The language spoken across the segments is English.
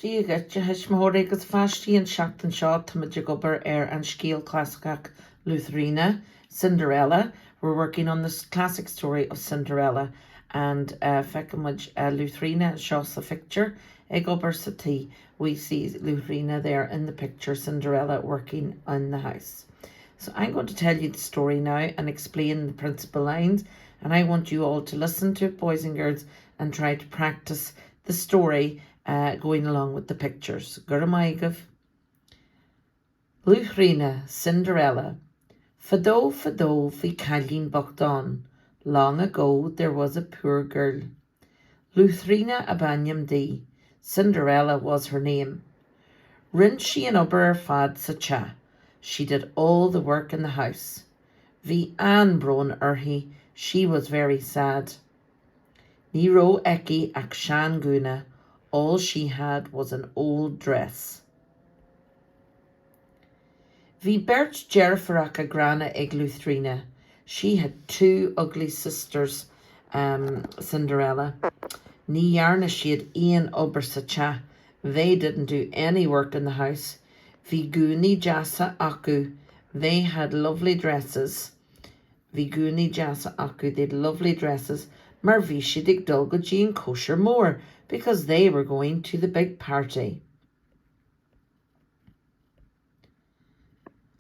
Díagad de hismóir agus fastíon seachtain seo táid gobar an scéal clásicach Luiathríona Cinderella. We're working on this classic story of Cinderella and fecamid Luiathríona shows the picture. Ag gobar sa tí, we see Luiathríona there in the picture, Cinderella working in the house. So I'm going to tell you the story now and explain the principal lines, and I want you all to listen to it, boys and girls, and try to practice the story going along with the pictures. Guramaigov. Luiathríona Cinderella. Fado fi Cailín Bogdan. Long ago there was a poor girl. Luiathríona Abanyam Dee. Cinderella was her name. Rint she an ober fad sa cha. She did all the work in the house. Vi an bron urhi. She was very sad. Niro eki ak shan guna. All she had was an old dress. Vi bert Jeriferach a grana ag Luiathríona. She had two ugly sisters, Cinderella. Ní yarna she had Ian ober sa cha. They didn't do any work in the house. Vi guni jasa aku. They had lovely dresses. Vi guni jasa aku. They had lovely dresses. Mar vi shidig dulga Jean kosher more, because they were going to the big party.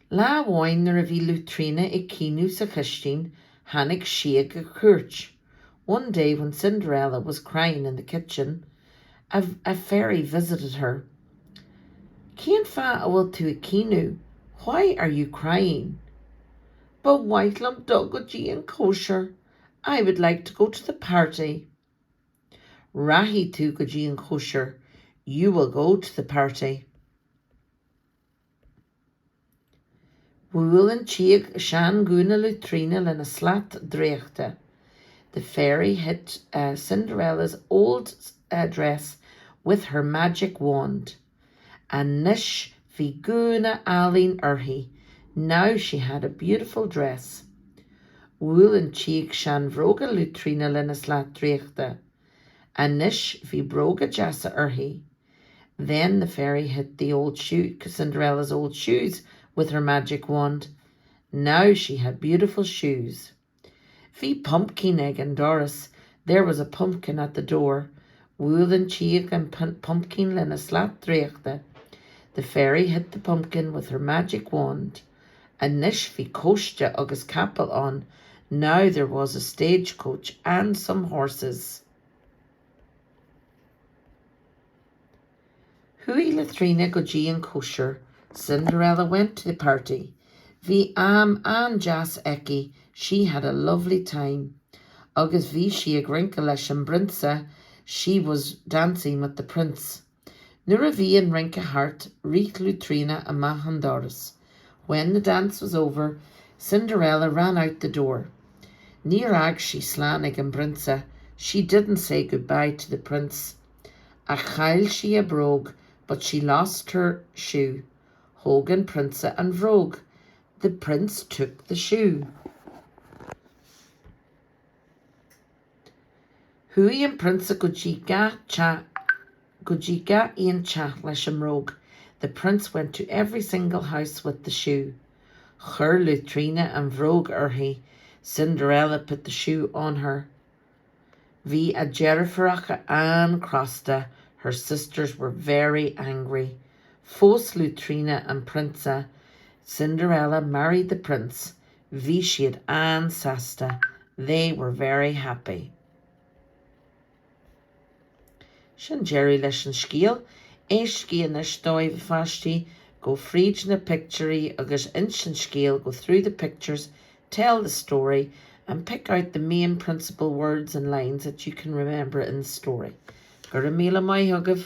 La wine na vi Luiathríona I kinu sa Christine, hanig shiag a curch. One day when Cinderella was crying in the kitchen, a fairy visited her. Cén fa awil to a kinu? Why are you crying? But whitelum dulga Jean kosher. I would like to go to the party. Rahi tu Gajin kosher. You will go to the party. Wúlan chiag shan guna Luiathríona lena slat dreachta. The fairy hit Cinderella's old dress with her magic wand. And nish vi guna alin urhi. Now she had a beautiful dress. Wúlan chiag shan vroga Luiathríona lena slat dreachta. And nish vi broga jasa urhi. Then the fairy hit the old Cinderella's old shoes with her magic wand. Now she had beautiful shoes. Vi pumpkin egg and Doris. There was a pumpkin at the door. Wúlan chiag and pumpkin lena slat dreachta. The fairy hit the pumpkin with her magic wand. And nish vi koshja agus capel on. Now there was a stagecoach and some horses. Hui Luiathríona go Jean kosher. Cinderella went to the party. Vi an jas eki. She had a lovely time. Agus vi she a grinka leis an brinsa. She was dancing with the prince. Nura vi an rinka heart rich Luiathríona a mahan Doris. When the dance was over, Cinderella ran out the door. Nírag she slanig an brinsa. She didn't say goodbye to the prince. A chail she a brogue, but she lost her shoe. Hogan, Prince and Vrogue. The prince took the shoe. Hui and Prince gojiga ian cha leis an rogue. The prince went to every single house with the shoe. Chur Luiathríona and Vrogue urhi. Cinderella put the shoe on her. Vi a Jeriferach an crosta. Her sisters were very angry. Fos Luiathríona and Prince. Cinderella married the prince. Vi siad an sasta. They were very happy. Sin Jerry leis an scéal. Éiscí na stóibh fastí. Go fríd na picturí agus in sin scéal. Go through the pictures, tell the story, and pick out the main principal words and lines that you can remember in the story. Gur a míle mai hugah.